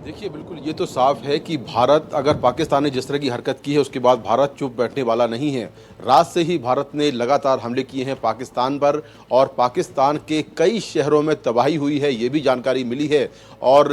देखिए, बिल्कुल ये तो साफ है कि भारत अगर पाकिस्तान ने जिस तरह की हरकत की है उसके बाद भारत चुप बैठने वाला नहीं है। रात से ही भारत ने लगातार हमले किए हैं पाकिस्तान पर और पाकिस्तान के कई शहरों में तबाही हुई है, ये भी जानकारी मिली है। और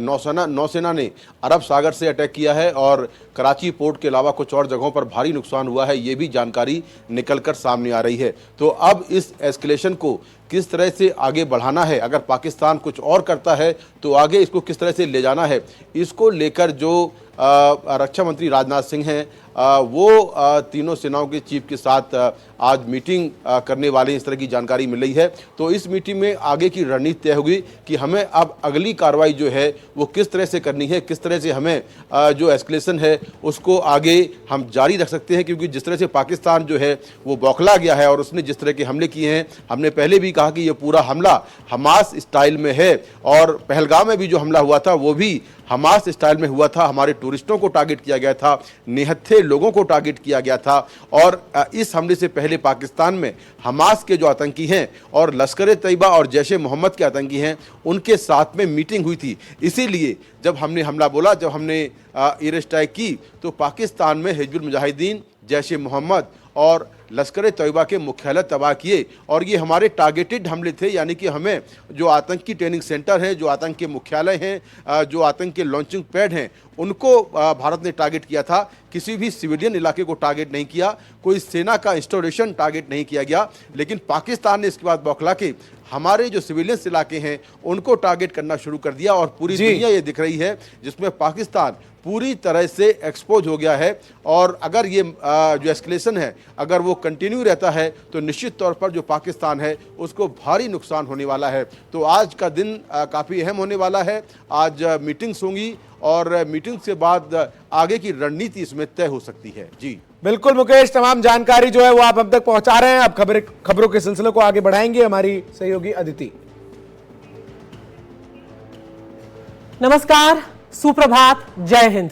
नौसेना ने अरब सागर से अटैक किया है और कराची पोर्ट के अलावा कुछ और जगहों पर भारी नुकसान हुआ है, ये भी जानकारी निकल कर सामने आ रही है। तो अब इस एस्केलेशन को किस तरह से आगे बढ़ाना है, अगर पाकिस्तान कुछ और करता है तो आगे इसको किस तरह से ले जाना है, इसको लेकर जो रक्षा मंत्री राजनाथ सिंह हैं वो तीनों सेनाओं के चीफ के साथ आज मीटिंग करने वाले, इस तरह की जानकारी मिल रही है। तो इस मीटिंग में आगे की रणनीति तय होगी कि हमें अब अगली कार्रवाई जो है वो किस तरह से करनी है, किस तरह से हमें जो एस्केलेशन है उसको आगे हम जारी रख सकते हैं। क्योंकि जिस तरह से पाकिस्तान जो है वो बौखला गया है और उसने जिस तरह के हमले किए हैं, हमने पहले भी कहा कि ये पूरा हमला हमास स्टाइल में है और पहलगाम में भी जो हमला हुआ था वो भी हमास स्टाइल में हुआ था। हमारे टूरिस्टों को टारगेट किया गया था, निहत्थे लोगों को टारगेट किया गया था। और इस हमले से पहले पाकिस्तान में हमास के जो आतंकी हैं और लश्कर तैयबा और जैश-ए मोहम्मद के आतंकी हैं उनके साथ में मीटिंग हुई थी। इसीलिए जब हमने हमला बोला, जब हमने एयर स्ट्राइक की, तो पाकिस्तान में हिजबुल मुजाहिदीन, जैश-ए मोहम्मद और लश्कर तैयबा के मुख्यालय तबाह किए और ये हमारे टारगेटेड हमले थे। यानी कि हमें जो आतंकी ट्रेनिंग सेंटर है, जो आतंक के मुख्यालय हैं, जो आतंक के लॉन्चिंग पैड हैं, उनको भारत ने टारगेट किया था। किसी भी सिविलियन इलाके को टारगेट नहीं किया, कोई सेना का इंस्टॉलेशन टारगेट नहीं किया गया। लेकिन पाकिस्तान ने इसके बाद बौखला के हमारे जो सिविलियंस इलाके हैं उनको टारगेट करना शुरू कर दिया और पूरी दुनिया ये दिख रही है जिसमें पाकिस्तान पूरी तरह से एक्सपोज हो गया है। और अगर ये जो एस्केलेशन है अगर वो कंटिन्यू रहता है तो निश्चित तौर पर जो पाकिस्तान है उसको भारी नुकसान होने वाला है। तो आज का दिन काफ़ी अहम होने वाला है। आज मीटिंग्स होंगी और मीटिंग के बाद आगे की रणनीति इसमें तय हो सकती है। जी बिल्कुल मुकेश, तमाम जानकारी जो है वो आप हम तक पहुंचा रहे हैं। अब खबरों के सिलसिले को आगे बढ़ाएंगे हमारी सहयोगी अदिति। नमस्कार, सुप्रभात, जय हिंद।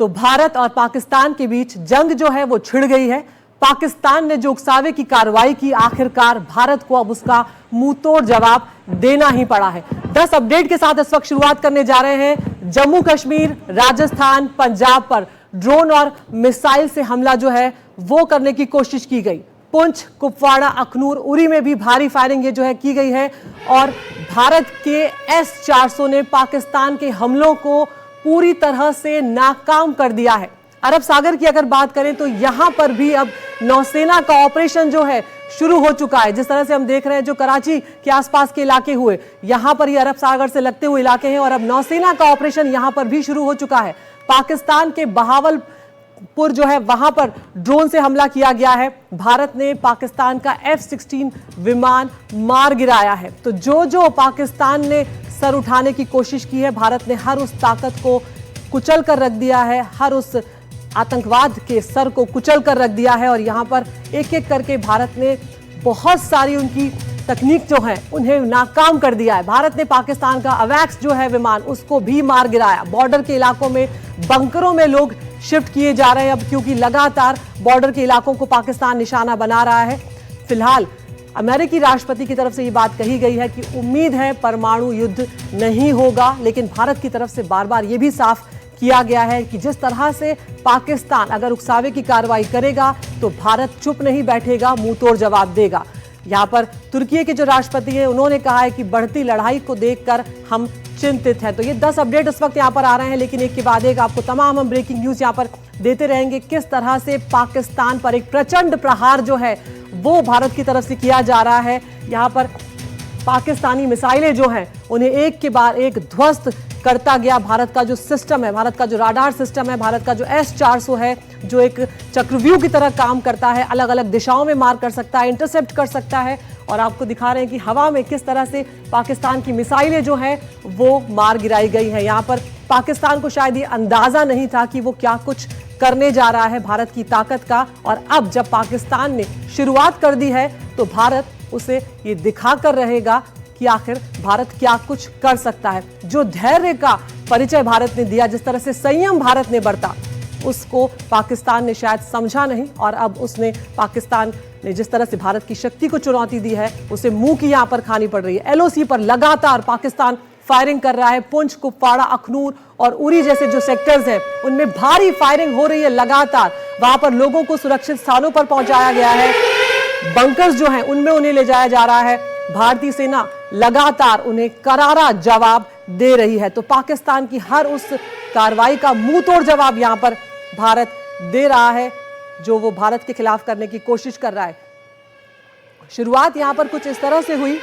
तो भारत और पाकिस्तान के बीच जंग जो है वो छिड़ गई है। पाकिस्तान ने जो उकसावे की कार्रवाई की, आखिरकार भारत को अब उसका मुंह तोड़ जवाब देना ही पड़ा है। 10 अपडेट के साथ इस वक्त शुरुआत करने जा रहे हैं। जम्मू कश्मीर, राजस्थान, पंजाब पर ड्रोन और मिसाइल से हमला जो है वो करने की कोशिश की गई। पुंछ, कुपवाड़ा, अखनूर, उरी में भी भारी फायरिंग ये जो है की गई है और भारत के S-400 ने पाकिस्तान के हमलों को पूरी तरह से नाकाम कर दिया है। अरब सागर की अगर बात करें तो यहां पर भी अब नौसेना का ऑपरेशन जो है शुरू हो चुका है। जिस तरह से हम देख रहे हैं जो कराची के आसपास के इलाके हुए, यहां पर ये अरब सागर से लगते हुए इलाके हैं और अब नौसेना का ऑपरेशन यहां पर भी शुरू हो चुका है। पाकिस्तान के बहावलपुर जो है वहां पर ड्रोन से हमला किया गया है। भारत ने पाकिस्तान का F-16 विमान मार गिराया है। तो जो पाकिस्तान ने सर उठाने की कोशिश की है, भारत ने हर उस ताकत को कुचल कर रख दिया है, हर उस आतंकवाद के सर को कुचल कर रख दिया है। और यहाँ पर एक एक करके भारत ने बहुत सारी उनकी तकनीक जो है उन्हें नाकाम कर दिया है। भारत ने पाकिस्तान का अवैक्स जो है विमान उसको भी मार गिराया। बॉर्डर के इलाकों में बंकरों में लोग शिफ्ट किए जा रहे हैं अब, क्योंकि लगातार बॉर्डर के इलाकों को पाकिस्तान निशाना बना रहा है। फिलहाल अमेरिकी राष्ट्रपति की तरफ से ये बात कही गई है कि उम्मीद है परमाणु युद्ध नहीं होगा, लेकिन भारत की तरफ से बार बार ये भी साफ किया गया है कि जिस तरह से पाकिस्तान अगर उकसावे की कार्रवाई करेगा तो भारत चुप नहीं बैठेगा, मुंह तोड़ जवाब देगा। यहाँ पर तुर्की के जो राष्ट्रपति हैं उन्होंने कहा है कि बढ़ती लड़ाई को देखकर हम चिंतित हैं। तो ये 10 अपडेट इस वक्त यहाँ पर आ रहे हैं, लेकिन एक के बाद एक आपको तमाम हम ब्रेकिंग न्यूज यहाँ पर देते रहेंगे। किस तरह से पाकिस्तान पर एक प्रचंड प्रहार जो है वो भारत की तरफ से किया जा रहा है। यहाँ पर पाकिस्तानी मिसाइलें जो हैं उन्हें एक के बाद एक ध्वस्त करता गया। भारत का जो सिस्टम है, भारत का जो राडार सिस्टम है, भारत का जो S-400 है जो एक चक्रव्यूह की तरह काम करता है, अलग अलग दिशाओं में मार कर सकता है, इंटरसेप्ट कर सकता है। और आपको दिखा रहे हैं कि हवा में किस तरह से पाकिस्तान की मिसाइलें जो हैं वो मार गिराई गई हैं। यहाँ पर पाकिस्तान को शायद ये अंदाजा नहीं था कि वो क्या कुछ करने जा रहा है भारत की ताकत का। और अब जब पाकिस्तान ने शुरुआत कर दी है तो भारत उसे ये दिखा कर रहेगा कि आखिर भारत क्या कुछ कर सकता है। जो धैर्य का परिचय भारत ने दिया, जिस तरह से संयम भारत ने बरता, उसको पाकिस्तान ने शायद समझा नहीं। और अब उसने पाकिस्तान ने जिस तरह से भारत की शक्ति को चुनौती दी है उसे मुंह की यहां पर खानी पड़ रही है। LOC पर लगातार पाकिस्तान फायरिंग कर रहा है। पुंछ, कुपवाड़ा, अखनूर और उरी जैसे जो सेक्टर्स हैं उनमें भारी फायरिंग हो रही है लगातार। वहां पर लोगों को सुरक्षित स्थानों पर पहुंचाया गया है, बंकर्स जो हैं उनमें उन्हें ले जाया जा रहा है। भारतीय सेना लगातार उन्हें करारा जवाब दे रही है। तो पाकिस्तान की हर उस कार्रवाई का मुंह तोड़ जवाब यहां पर भारत दे रहा है जो वो भारत के खिलाफ करने की कोशिश कर रहा है। शुरुआत यहां पर कुछ इस तरह से हुई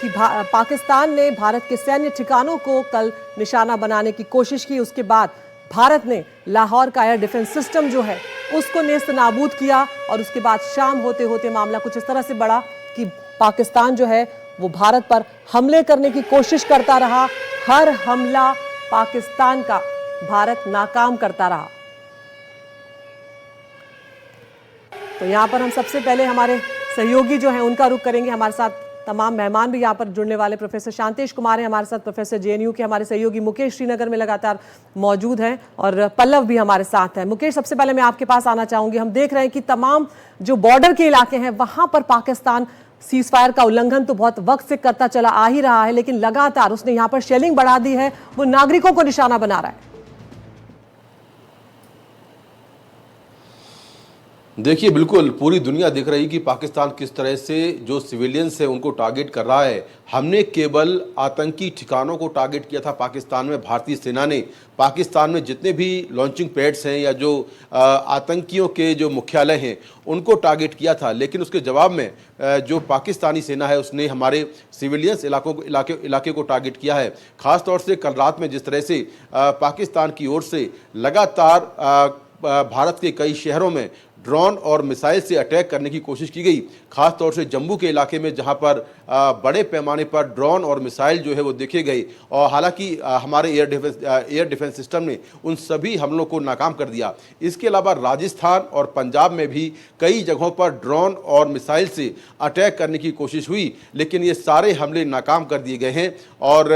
कि पाकिस्तान ने भारत के सैन्य ठिकानों को कल निशाना बनाने की कोशिश की। उसके बाद भारत ने लाहौर का एयर डिफेंस सिस्टम जो है उसको नेस्त नाबूद किया और उसके बाद शाम होते होते मामला कुछ इस तरह से बढ़ा कि पाकिस्तान जो है वो भारत पर हमले करने की कोशिश करता रहा। हर हमला पाकिस्तान का भारत नाकाम करता रहा। तो यहां पर हम सबसे पहले हमारे सहयोगी जो हैं उनका रुख करेंगे। हमारे साथ तमाम मेहमान भी यहाँ पर जुड़ने वाले प्रोफेसर शांतेश कुमार हैं हमारे साथ, प्रोफेसर जेएनयू के हमारे सहयोगी मुकेश श्रीनगर में लगातार मौजूद हैं और पल्लव भी हमारे साथ हैं। मुकेश, सबसे पहले मैं आपके पास आना चाहूंगी। हम देख रहे हैं कि तमाम जो बॉर्डर के इलाके हैं वहां पर पाकिस्तान सीज फायर का उल्लंघन तो बहुत वक्त से करता चला आ ही रहा है, लेकिन लगातार उसने यहाँ पर शेलिंग बढ़ा दी है, वो नागरिकों को निशाना बना रहा है। देखिए, बिल्कुल पूरी दुनिया देख रही कि पाकिस्तान किस तरह से जो सिविलियंस है उनको टारगेट कर रहा है। हमने केवल आतंकी ठिकानों को टारगेट किया था पाकिस्तान में। भारतीय सेना ने पाकिस्तान में जितने भी लॉन्चिंग पैड्स हैं या जो आतंकियों के जो मुख्यालय हैं उनको टारगेट किया था, लेकिन उसके जवाब में जो पाकिस्तानी सेना है उसने हमारे सिविलियंस इलाके को टारगेट किया है। ख़ास तौर से कल रात में जिस तरह से पाकिस्तान की ओर से लगातार भारत के कई शहरों में ड्रोन और मिसाइल से अटैक करने की कोशिश की गई, खास तौर से जम्मू के इलाके में जहां पर बड़े पैमाने पर ड्रोन और मिसाइल जो है वो देखे गए। और हालांकि हमारे एयर डिफेंस सिस्टम ने उन सभी हमलों को नाकाम कर दिया। इसके अलावा राजस्थान और पंजाब में भी कई जगहों पर ड्रोन और मिसाइल से अटैक करने की कोशिश हुई, लेकिन ये सारे हमले नाकाम कर दिए गए हैं। और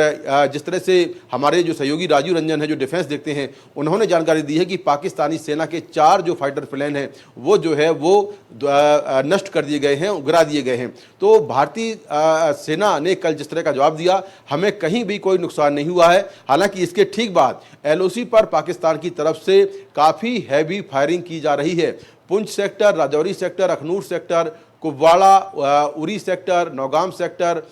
जिस तरह से हमारे जो सहयोगी राजीव रंजन है जो डिफेंस देखते हैं, उन्होंने जानकारी दी है कि पाकिस्तानी सेना के 4 जो फाइटर प्लेन हैं वो जो है वो नष्ट कर दिए गए हैं, उगरा दिए गए हैं। तो भारतीय सेना ने कल जिस तरह का जवाब दिया, हमें कहीं भी कोई नुकसान नहीं हुआ है। हालांकि इसके ठीक बाद एलओसी पर पाकिस्तान की तरफ से काफ़ी हैवी फायरिंग की जा रही है। Poonch sector, Rajouri sector, Akhnoor sector, Kupwara, Uri sector, Naugam sector,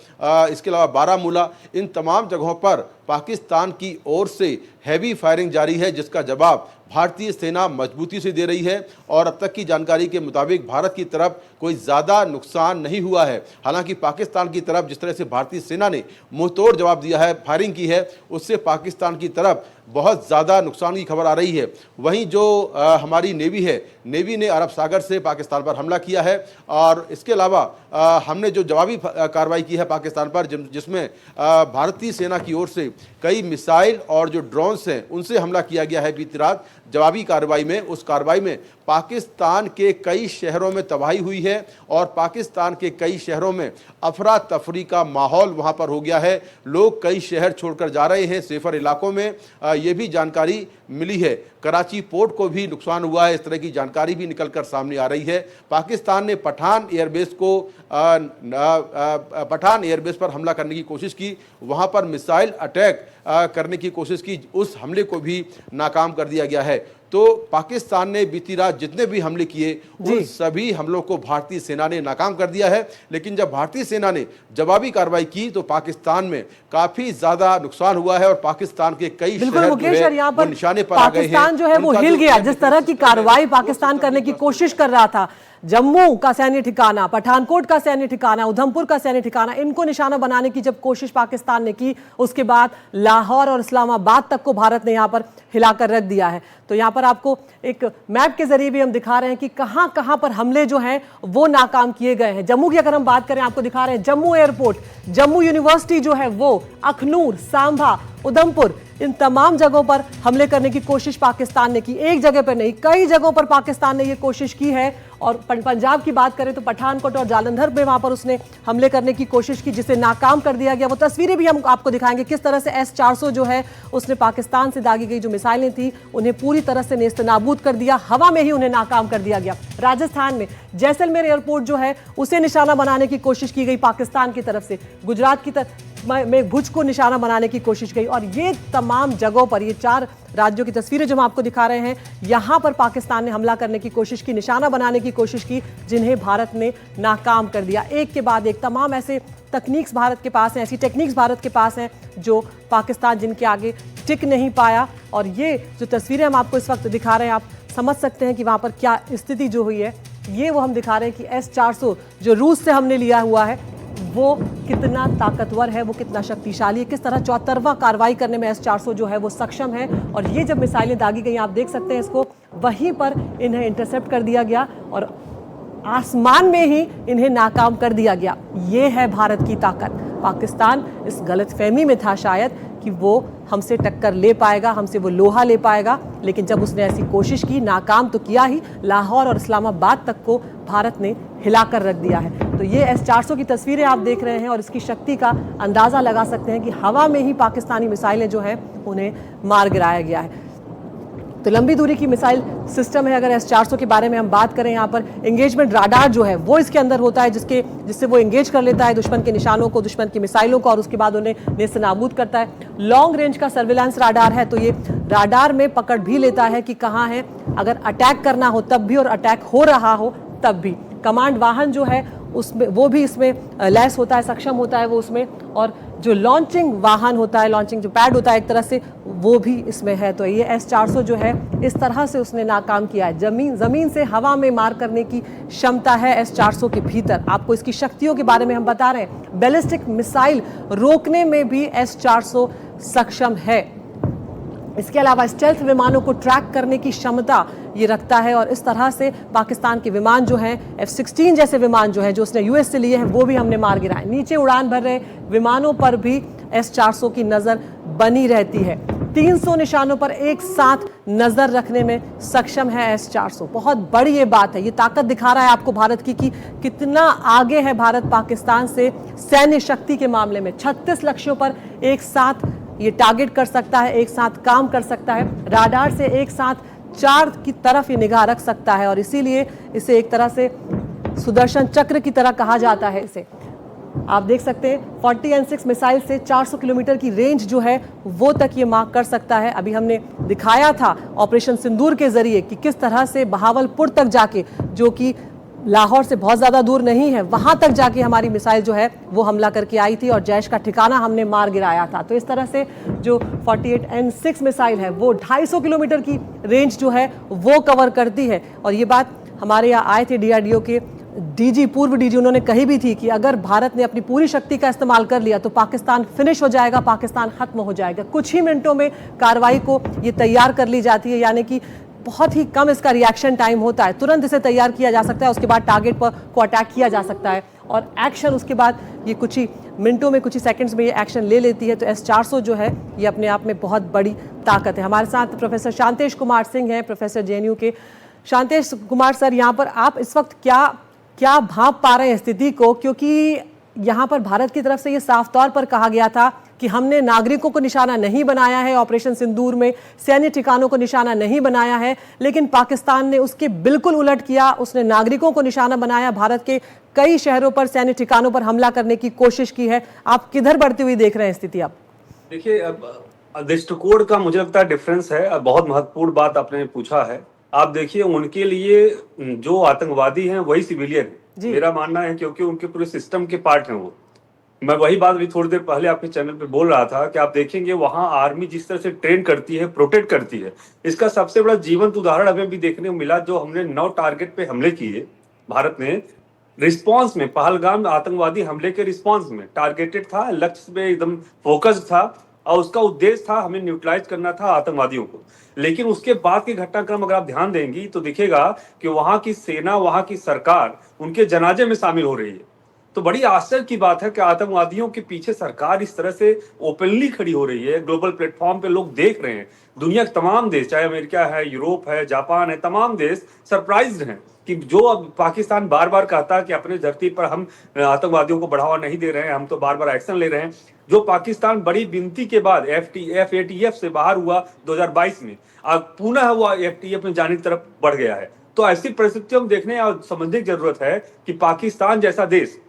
इसके अलावा बारामूला, इन तमाम जगहों पर पाकिस्तान की ओर से हैवी फायरिंग जारी है, जिसका जवाब भारतीय सेना मजबूती से दे रही है। और अब तक की जानकारी के मुताबिक भारत की तरफ कोई ज़्यादा नुकसान नहीं हुआ है। हालांकि पाकिस्तान की तरफ जिस तरह से भारतीय सेना ने मुंहतोड़ जवाब दिया है, फायरिंग की है, उससे पाकिस्तान की तरफ बहुत ज़्यादा नुकसान की खबर आ रही है। वहीं जो हमारी नेवी है, नेवी ने अरब सागर से पाकिस्तान पर हमला किया है। और इसके अलावा हमने जो जवाबी कार्रवाई की है पाकिस्तान पर, जिसमें भारतीय सेना की ओर से कई मिसाइल और जो ड्रोन्स हैं उनसे हमला किया गया है बीती रात जवाबी कार्रवाई में। उस कार्रवाई में पाकिस्तान के कई शहरों में तबाही हुई है और पाकिस्तान के कई शहरों में अफरा तफरी का माहौल वहां पर हो गया है। लोग कई शहर छोड़कर जा रहे हैं सेफर इलाकों में, ये भी जानकारी मिली है। कराची पोर्ट को भी नुकसान हुआ है, इस तरह की जानकारी भी निकलकर सामने आ रही है। पाकिस्तान ने पठान एयरबेस पर हमला करने की कोशिश की, वहां पर मिसाइल अटैक करने की कोशिश की, उस हमले को भी नाकाम कर दिया गया है। तो पाकिस्तान ने बीती रात जितने भी हमले किए उन सभी हमलों को भारतीय सेना ने नाकाम कर दिया है। लेकिन जब भारतीय सेना ने जवाबी कार्रवाई की तो पाकिस्तान में काफी ज्यादा नुकसान हुआ है और पाकिस्तान के कई शहर जो है निशाने पर आ गए हैं। पाकिस्तान जो है वो हिल गया। जिस तरह की कार्रवाई पाकिस्तान करने की कोशिश कर रहा था, जम्मू का सैन्य ठिकाना, पठानकोट का सैन्य ठिकाना, उधमपुर का सैन्य ठिकाना, इनको निशाना बनाने की जब कोशिश पाकिस्तान ने की, उसके बाद लाहौर और इस्लामाबाद तक को भारत ने यहां पर हिलाकर रख दिया है। तो यहां पर आपको एक मैप के जरिए भी हम दिखा रहे हैं कि कहां कहां पर हमले जो हैं वो नाकाम किए गए हैं। जम्मू की अगर हम बात करें, आपको दिखा रहे हैं जम्मू एयरपोर्ट, जम्मू यूनिवर्सिटी जो है वो, अखनूर, सांभा, उधमपुर, इन तमाम जगहों पर हमले करने की कोशिश पाकिस्तान ने की। एक जगह पर नहीं, कई जगहों पर पाकिस्तान ने यह कोशिश की है। और पंजाब की बात करें तो पठानकोट और जालंधर में वहां पर उसने हमले करने की कोशिश की, जिसे नाकाम कर दिया गया। वो तस्वीरें भी हम आपको दिखाएंगे किस तरह से S-400 जो है उसने पाकिस्तान से दागी गई जो मिसाइलें थी उन्हें पूरी तरह से नेस्तनाबूद कर दिया, हवा में ही उन्हें नाकाम कर दिया गया। राजस्थान में जैसलमेर एयरपोर्ट जो है उसे निशाना बनाने की कोशिश की गई पाकिस्तान की तरफ से, गुजरात की तरफ में भुज को निशाना बनाने की कोशिश की। और ये तमाम जगहों पर, ये 4 राज्यों की तस्वीरें जो हम आपको दिखा रहे हैं, यहां पर पाकिस्तान ने हमला करने की कोशिश की, निशाना बनाने की कोशिश की, जिन्हें भारत ने नाकाम कर दिया। एक के बाद एक तमाम ऐसे तकनीक्स भारत के पास हैं, ऐसी टेक्निक्स भारत के पास हैं जो पाकिस्तान जिनके आगे टिक नहीं पाया। और ये जो तस्वीरें हम आपको इस वक्त दिखा रहे हैं, आप समझ सकते हैं कि वहां पर क्या स्थिति जो हुई है। ये वो हम दिखा रहे हैं कि S-400 जो रूस से हमने लिया हुआ है वो कितना ताकतवर है, वो कितना शक्तिशाली है, किस तरह चौतरफा कार्रवाई करने में S-400 जो है वो सक्षम है। और ये जब मिसाइलें दागी गई, आप देख सकते हैं इसको, वहीं पर इन्हें इंटरसेप्ट कर दिया गया और आसमान में ही इन्हें नाकाम कर दिया गया। ये है भारत की ताकत। पाकिस्तान इस गलतफहमी में था शायद कि वो हमसे टक्कर ले पाएगा, हमसे वो लोहा ले पाएगा, लेकिन जब उसने ऐसी कोशिश की, नाकाम तो किया ही, लाहौर और इस्लामाबाद तक को भारत ने हिलाकर रख दिया है। तो ये S-400 की तस्वीरें आप देख रहे हैं और इसकी शक्ति का अंदाज़ा लगा सकते हैं कि हवा में ही पाकिस्तानी मिसाइलें जो हैं उन्हें मार गिराया गया है। तो लंबी दूरी की मिसाइल सिस्टम है। अगर S-400 के बारे में हम बात करें, यहाँ पर एंगेजमेंट राडार जो है वो इसके अंदर होता है, जिससे वो एंगेज कर लेता है दुश्मन के निशानों को, दुश्मन की मिसाइलों को, और उसके बाद उन्हें नेस्तनाबूद करता है। लॉन्ग रेंज का सर्विलांस राडार है, तो ये राडार में पकड़ भी लेता है कि कहाँ है, अगर अटैक करना हो तब भी और अटैक हो रहा हो तब भी। कमांड वाहन जो है उसमें वो भी इसमें लैस होता है, सक्षम होता है वो उसमें। और जो लॉन्चिंग वाहन होता है, लॉन्चिंग जो पैड होता है एक तरह से, वो भी इसमें है। तो ये S-400 जो है इस तरह से उसने नाकाम किया है। जमीन से हवा में मार करने की क्षमता है S-400 के भीतर। आपको इसकी शक्तियों के बारे में हम बता रहे हैं। बैलिस्टिक मिसाइल रोकने में भी S-400 सक्षम है। इसके अलावा स्टेल्थ विमानों को ट्रैक करने की क्षमता ये रखता है। और इस तरह से पाकिस्तान के विमान जो हैं, F-16 जैसे विमान जो हैं, जो उसने US से लिए हैं, वो भी हमने मार गिराए। नीचे उड़ान भर रहे विमानों पर भी S-400 की नज़र बनी रहती है। 300 निशानों पर एक साथ नज़र रखने में सक्षम है S-400। बहुत बड़ी ये बात है, ये ताकत दिखा रहा है आपको भारत की कि कितना आगे है भारत पाकिस्तान से सैन्य शक्ति के मामले में। 36 लक्ष्यों पर एक साथ ये टारगेट कर सकता है, एक साथ काम कर सकता है। राडार से एक साथ 4 की तरफ ये निगाह रख सकता है और इसीलिए इसे एक तरह से सुदर्शन चक्र की तरह कहा जाता है। इसे आप देख सकते हैं 40N6 मिसाइल से 400 किलोमीटर की रेंज जो है वो तक ये मार्क कर सकता है। अभी हमने दिखाया था ऑपरेशन सिंदूर के जरिए कि किस तरह से बहावलपुर तक जाके, जो कि लाहौर से बहुत ज़्यादा दूर नहीं है, वहाँ तक जाके हमारी मिसाइल जो है वो हमला करके आई थी और जैश का ठिकाना हमने मार गिराया था। तो इस तरह से जो 48N6 मिसाइल है वो 250 किलोमीटर की रेंज जो है वो कवर करती है। और ये बात हमारे यहाँ आए थे DRDO के पूर्व DG, उन्होंने कही भी थी कि अगर भारत ने अपनी पूरी शक्ति का इस्तेमाल कर लिया तो पाकिस्तान फिनिश हो जाएगा, पाकिस्तान खत्म हो जाएगा। कुछ ही मिनटों में कार्रवाई को ये तैयार कर ली जाती है, यानी कि बहुत ही कम इसका रिएक्शन टाइम होता है, तुरंत इसे तैयार किया जा सकता है, उसके बाद टारगेट पर को अटैक किया जा सकता है और एक्शन उसके बाद ये कुछ ही मिनटों में, कुछ ही सेकंड्स में ये एक्शन ले लेती है। तो S-400 जो है ये अपने आप में बहुत बड़ी ताकत है। हमारे साथ प्रोफेसर शांतेश कुमार सिंह हैं, प्रोफेसर JNU के। शांतेश कुमार सर, यहाँ पर आप इस वक्त क्या भांप पा रहे हैं स्थिति को, क्योंकि यहाँ पर भारत की तरफ से ये साफ तौर पर कहा गया था कि हमने नागरिकों को निशाना नहीं बनाया है, ऑपरेशन सिंदूर में सैन्य ठिकानों को निशाना नहीं बनाया है, लेकिन पाकिस्तान ने उसके बिल्कुल उलट किया, उसने नागरिकों को निशाना बनाया, भारत के कई शहरों पर, सैन्य ठिकानों पर हमला करने की कोशिश की है। आप किधर बढ़ती हुई देख रहे हैं स्थिति अब? देखिए, अब दृष्टिकोण का मुझे लगता है डिफरेंस है। बहुत महत्वपूर्ण बात आपने पूछा है। आप देखिए, उनके लिए जो आतंकवादी हैं वही सिविलियन है, मेरा मानना है, क्योंकि उनके पूरे सिस्टम के पार्ट हैं वो। मैं वही बात भी थोड़ी देर पहले आपके चैनल पे बोल रहा था कि आप देखेंगे वहां आर्मी जिस तरह से ट्रेन करती है, प्रोटेक्ट करती है, इसका सबसे बड़ा जीवंत उदाहरण हमें भी देखने को मिला जो हमने 9 टारगेट पे हमले किए भारत ने। रिस्पांस में, पहलगाम आतंकवादी हमले के रिस्पांस में टारगेटेड था, लक्ष्य पे एकदम फोकस्ड था और उसका उद्देश्य था हमें न्यूट्रलाइज करना था आतंकवादियों को। लेकिन उसके बाद के घटनाक्रम अगर आप ध्यान देंगी तो दिखेगा कि वहां की सेना, वहां की सरकार उनके जनाजे में शामिल हो रही है। तो बड़ी आश्चर्य की बात है कि आतंकवादियों के पीछे सरकार इस तरह से ओपनली खड़ी हो रही है। ग्लोबल प्लेटफॉर्म पे लोग देख रहे हैं, दुनिया के तमाम देश, चाहे अमेरिका है, यूरोप है, जापान है, तमाम देश सरप्राइज्ड हैं कि जो अब पाकिस्तान बार बार कहता है कि अपने धरती पर हम आतंकवादियों को बढ़ावा नहीं दे रहे हैं, हम तो बार बार एक्शन ले रहे हैं। जो पाकिस्तान बड़ी विनती के बाद FATF से बाहर हुआ 2022 में, अब पुनः वो FATF में जाने की तरफ बढ़ गया है। तो ऐसी परिस्थितियों में देखने और समझने की जरूरत है कि पाकिस्तान जैसा देश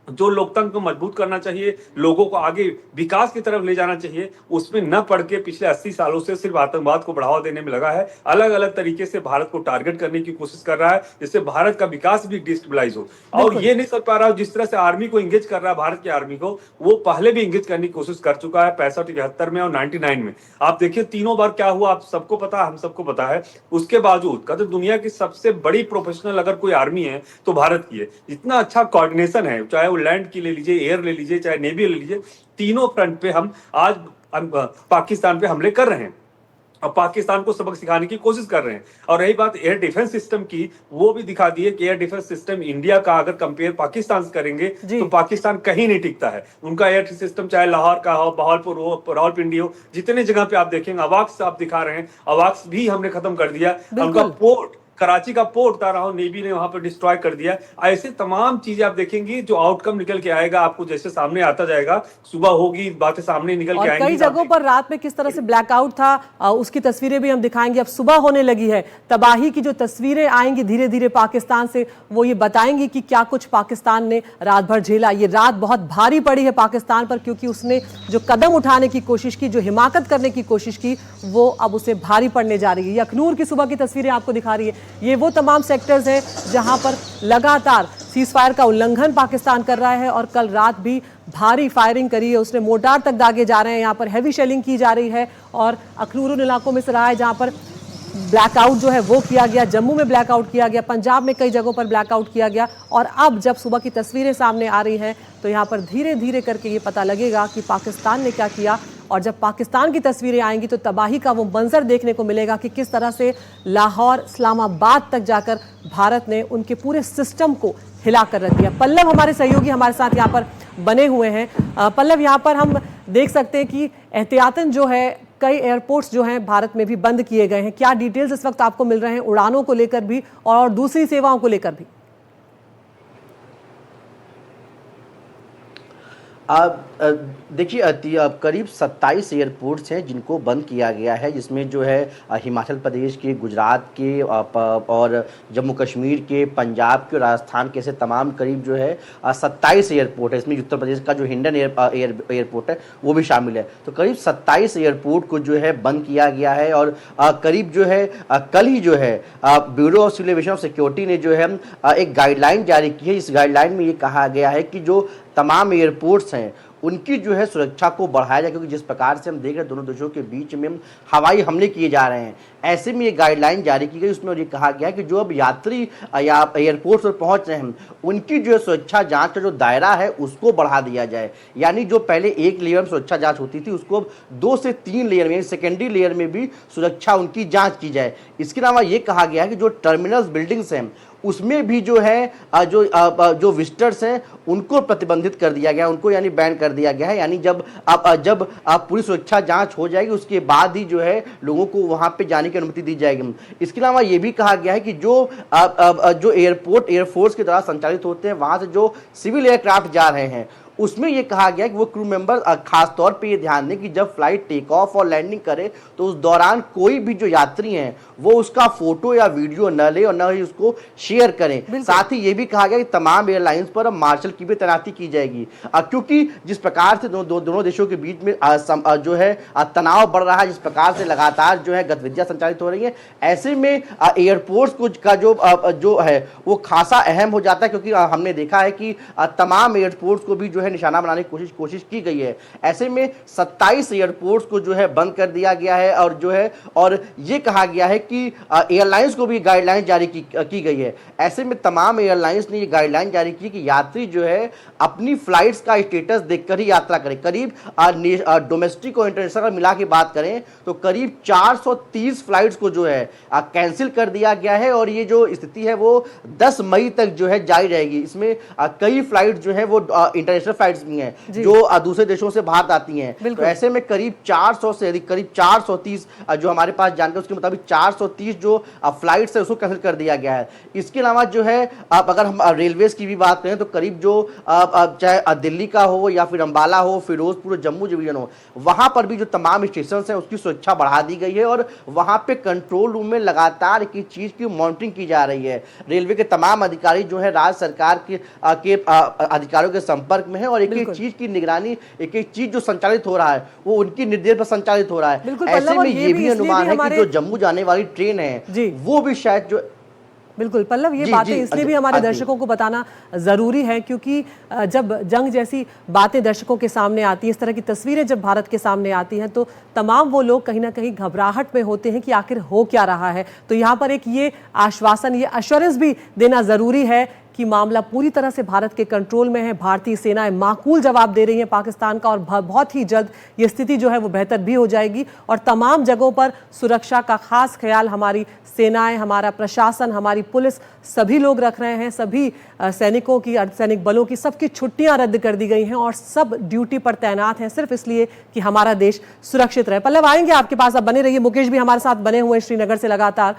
जो लोकतंत्र को मजबूत करना चाहिए, लोगों को आगे विकास की तरफ ले जाना चाहिए, उसमें न पड़ के पिछले 80 सालों से सिर्फ आतंकवाद को बढ़ावा देने में लगा है। अलग अलग तरीके से भारत को टारगेट करने की कोशिश कर रहा है, जिससे भारत का विकास भी डिस्टेबलाइज हो। और ये नहीं कर पा रहा, जिस तरह से आर्मी को इंगेज कर रहा है, भारत की आर्मी को, वो पहले भी इंगेज करने की कोशिश कर चुका है 65, 71 में और 99 में। आप देखिए तीनों बार क्या हुआ, आप सबको पता है, हम सबको पता है। उसके बावजूद कहते दुनिया की सबसे बड़ी प्रोफेशनल अगर कोई आर्मी है तो भारत की है। इतना अच्छा कोऑर्डिनेशन है, चाहे लैंड की ले लीजिए, एयर ले लीजिए, चाहे नेवी ले लीजिए, तीनों फ्रंट पे हम आज पाकिस्तान पे हमले कर रहे हैं और पाकिस्तान को सबक सिखाने की कोशिश कर रहे हैं। और रही बात एयर डिफेंस सिस्टम की, वो भी दिखा दिए कि एयर डिफेंस सिस्टम इंडिया का अगर कंपेयर पाकिस्तान से करेंगे तो पाकिस्तान कहीं नहीं टिकता है। उनका एयर सिस्टम चाहे लाहौर का हो, बहावलपुर हो, रावलपिंडी हो, जितने जगह पे आप देखेंगे, अवाक्स आप दिखा रहे हैं, अवाक्स भी हमने खत्म कर दिया। उनका पोर्ट, कराची का पोर्ट था रहा, नेवी ने वहां पर डिस्ट्रॉय कर दिया। ऐसे तमाम चीजें आप देखेंगे जो आउटकम निकल के आएगा, आपको जैसे सामने आता जाएगा, सुबह होगी बातें सामने निकल के आएंगी। कई जगहों पर रात में किस तरह से ब्लैकआउट था, उसकी तस्वीरें भी हम दिखाएंगे। अब सुबह होने लगी है, तबाही की जो तस्वीरें आएंगी धीरे धीरे पाकिस्तान से, वो ये बताएंगी कि क्या कुछ पाकिस्तान ने रात भर झेला। ये रात बहुत भारी पड़ी है पाकिस्तान पर, क्योंकि उसने जो कदम उठाने की कोशिश की, जो हिमाकत करने की कोशिश की, वो अब उसे भारी पड़ने जा रही है। अखनूर की सुबह की तस्वीरें आपको दिखा रही है। ये वो तमाम सेक्टर्स हैं जहां पर लगातार सीजफायर का उल्लंघन पाकिस्तान कर रहा है और कल रात भी भारी फायरिंग करी है उसने, मोर्टार तक दागे जा रहे हैं, यहाँ पर हैवी शेलिंग की जा रही है। और अखनूर उन इलाकों में से रहा है जहां पर ब्लैकआउट जो है वो किया गया, जम्मू में ब्लैकआउट किया गया, पंजाब में कई जगहों पर ब्लैकआउट किया गया। और अब जब सुबह की तस्वीरें सामने आ रही हैं तो यहाँ पर धीरे धीरे करके ये पता लगेगा कि पाकिस्तान ने क्या किया। और जब पाकिस्तान की तस्वीरें आएंगी तो तबाही का वो मंजर देखने को मिलेगा कि किस तरह से लाहौर, इस्लामाबाद तक जाकर भारत ने उनके पूरे सिस्टम को हिला कर रख दिया। पल्लव हमारे सहयोगी हमारे साथ यहाँ पर बने हुए हैं। पल्लव, यहाँ पर हम देख सकते हैं कि एहतियातन जो है कई एयरपोर्ट्स जो हैं भारत में भी बंद किए गए हैं। क्या डिटेल्स इस वक्त आपको मिल रहे हैं उड़ानों को लेकर भी और दूसरी सेवाओं को लेकर भी? देखिए करीब 27 एयरपोर्ट्स हैं जिनको बंद किया गया है, जिसमें जो है हिमाचल प्रदेश के, गुजरात के और जम्मू कश्मीर के, पंजाब के, राजस्थान के, ऐसे तमाम करीब जो है 27 एयरपोर्ट है। इसमें उत्तर प्रदेश का जो हिंडन एयरपोर्ट है वो भी शामिल है। तो करीब 27 एयरपोर्ट को जो है बंद किया गया है। और करीब जो है कल ही जो है bureau of civil aviation of security ने जो है एक गाइडलाइन जारी की है। इस गाइडलाइन में ये कहा गया है कि जो तमाम एयरपोर्ट्स हैं उनकी जो है सुरक्षा को बढ़ाया जाए, क्योंकि जिस प्रकार से हम देख रहे हैं दोनों देशों के बीच में हवाई हमले किए जा रहे हैं, ऐसे में ये गाइडलाइन जारी की गई। उसमें ये कहा गया है कि जो अब यात्री या एयरपोर्ट पर पहुंच रहे हैं उनकी जो है सुरक्षा जांच का जो दायरा है उसको बढ़ा दिया जाए। यानी जो पहले एक लेयर में सुरक्षा जांच होती थी उसको अब 2 से 3 लेयर में, सेकेंडरी लेयर में भी सुरक्षा उनकी जाँच की जाए। इसके अलावा ये कहा गया है कि जो टर्मिनल्स बिल्डिंग्स हैं उसमें भी जो है जो विजिटर्स हैं उनको प्रतिबंधित कर दिया गया, उनको यानी बैन कर दिया गया है। यानी जब पूरी सुरक्षा जांच हो जाएगी उसके बाद ही जो है लोगों को वहां पे जाने की अनुमति दी जाएगी। इसके अलावा ये भी कहा गया है कि जो एयरपोर्ट एयरफोर्स के द्वारा संचालित होते हैं वहां से जो सिविल एयरक्राफ्ट जा रहे हैं उसमें यह कहा गया कि वो क्रू मेंबर खास तौर पे ये ध्यान दें कि जब फ्लाइट टेक ऑफ और लैंडिंग करे तो उस दौरान कोई भी जो यात्री हैं वो उसका फोटो या वीडियो न ले और न ही उसको शेयर करें। साथ ही ये भी कहा गया कि तमाम एयरलाइंस पर अब मार्शल की भी तैनाती की जाएगी, क्योंकि जिस प्रकार से दोनों देशों के बीच में जो है तनाव बढ़ रहा है, जिस प्रकार से लगातार जो है गतिविधियां संचालित हो रही है, ऐसे में एयरपोर्ट्स को का जो है वो खासा अहम हो जाता है। क्योंकि हमने देखा है कि तमाम एयरपोर्ट्स को भी जो है निशाना बनाने की कोशिश की गई है। ऐसे में 27 एयरपोर्ट्स को जो है बंद कर दिया गया है और जो है और ये कहा गया है कि एयरलाइंस को भी गाइडलाइन जारी की गई है। ऐसे में तमाम एयरलाइंस ने ये गाइडलाइन जारी की कि यात्री जो है अपनी फ्लाइट्स का स्टेटस देखकर ही यात्रा करें। करीब डोमेस्टिक और इंटरनेशनल मिला के बात करें तो करीब 430 फ्लाइट्स को जो है कैंसिल कर दिया गया है और ये जो स्थिति है वो 10 मई तक जो है जारी रहेगी। इसमें कई फ्लाइट जो है वो इंटरनेशनल फ्लाइट्स भी हैं जो दूसरे देशों से भारत आती हैं। तो ऐसे में करीब 400 से अधिक, करीब 430 जो हमारे पास जानकारी उसके मुताबिक 430 जो फ्लाइट्स है उसको कैंसिल कर दिया गया है। इसके अलावा जो है अगर हम रेलवेज की भी बात करें तो करीब जो चाहे दिल्ली का हो या फिर अंबाला हो, फिरोजपुर, जम्मू डिवीजन हो, वहां पर भी जो तमाम स्टेशन है उसकी सुरक्षा बढ़ा दी गई है और वहां पे कंट्रोल रूम में लगातार एक चीज की मॉनिटरिंग की जा रही है। रेलवे के तमाम अधिकारी जो है राज्य सरकार के अधिकारियों के संपर्क में है और एक एक चीज की निगरानी, एक एक चीज जो संचालित हो रहा है वो उनकी निर्देश पर संचालित हो रहा है। ऐसे में ये भी अनुमान है कि जो जम्मू जाने वाली ट्रेन है वो भी शायद जो बिल्कुल पल्लव, ये बातें इसलिए भी हमारे दर्शकों को बताना जरूरी है क्योंकि जब जंग जैसी बातें दर्शकों के सामने आती है, इस तरह की तस्वीरें जब भारत के सामने आती हैं तो तमाम वो लोग कहीं ना कहीं घबराहट में होते हैं कि आखिर हो क्या रहा है। तो यहाँ पर एक ये आश्वासन, ये एश्योरेंस भी देना जरूरी है कि मामला पूरी तरह से भारत के कंट्रोल में है। भारतीय सेनाएं माकूल जवाब दे रही हैं पाकिस्तान का और बहुत ही जल्द ये स्थिति जो है वो बेहतर भी हो जाएगी और तमाम जगहों पर सुरक्षा का खास ख्याल हमारी सेनाएं, हमारा प्रशासन, हमारी पुलिस सभी लोग रख रहे हैं। सभी सैनिकों की, अर्धसैनिक बलों की सबकी छुट्टियां रद्द कर दी गई हैं और सब ड्यूटी पर तैनात हैं सिर्फ इसलिए कि हमारा देश सुरक्षित रहे। पल्लव आएंगे आपके पास, अब बने रहिए। मुकेश भी हमारे साथ बने हुए श्रीनगर से लगातार।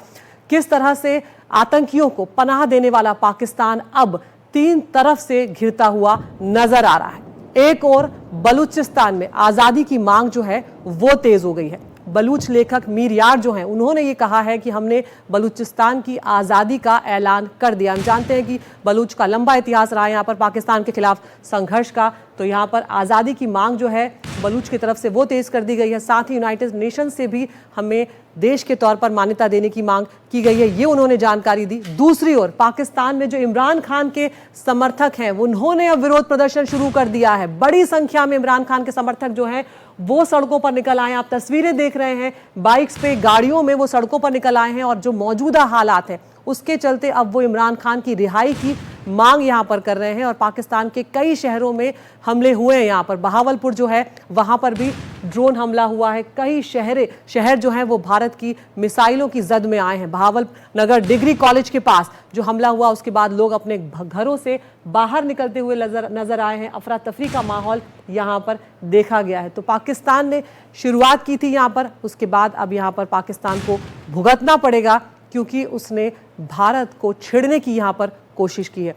किस तरह से आतंकियों को पनाह देने वाला पाकिस्तान अब 3 तरफ से घिरता हुआ नजर आ रहा है। एक और बलूचिस्तान में आजादी की मांग जो है वो तेज हो गई है। बलूच लेखक मीर यार जो हैं उन्होंने ये कहा है कि हमने बलूचिस्तान की आज़ादी का ऐलान कर दिया। हम जानते हैं कि बलूच का लंबा इतिहास रहा है यहाँ पर पाकिस्तान के खिलाफ संघर्ष का, तो यहाँ पर आज़ादी की मांग जो है बलूच की तरफ से वो तेज़ कर दी गई है। साथ ही यूनाइटेड नेशन से भी हमें देश के तौर पर मान्यता देने की मांग की गई है, ये उन्होंने जानकारी दी। दूसरी ओर पाकिस्तान में जो इमरान खान के समर्थक हैं उन्होंने अब विरोध प्रदर्शन शुरू कर दिया है। बड़ी संख्या में इमरान खान के समर्थक जो हैं वो सड़कों पर निकल आए हैं। आप तस्वीरें देख रहे हैं, बाइक्स पे, गाड़ियों में वो सड़कों पर निकल आए हैं और जो मौजूदा हालात हैं उसके चलते अब वो इमरान खान की रिहाई की मांग यहाँ पर कर रहे हैं और पाकिस्तान के कई शहरों में हमले हुए हैं। यहाँ पर बहावलपुर जो है वहाँ पर भी ड्रोन हमला हुआ है। कई शहर जो हैं वो भारत की मिसाइलों की जद में आए हैं। बहावल नगर डिग्री कॉलेज के पास जो हमला हुआ उसके बाद लोग अपने घरों से बाहर निकलते हुए नजर आए हैं। अफरा तफरी का माहौल यहाँ पर देखा गया है। तो पाकिस्तान ने शुरुआत की थी यहाँ पर, उसके बाद अब यहाँ पर पाकिस्तान को भुगतना पड़ेगा क्योंकि उसने भारत को छेड़ने की यहाँ पर कोशिश की है।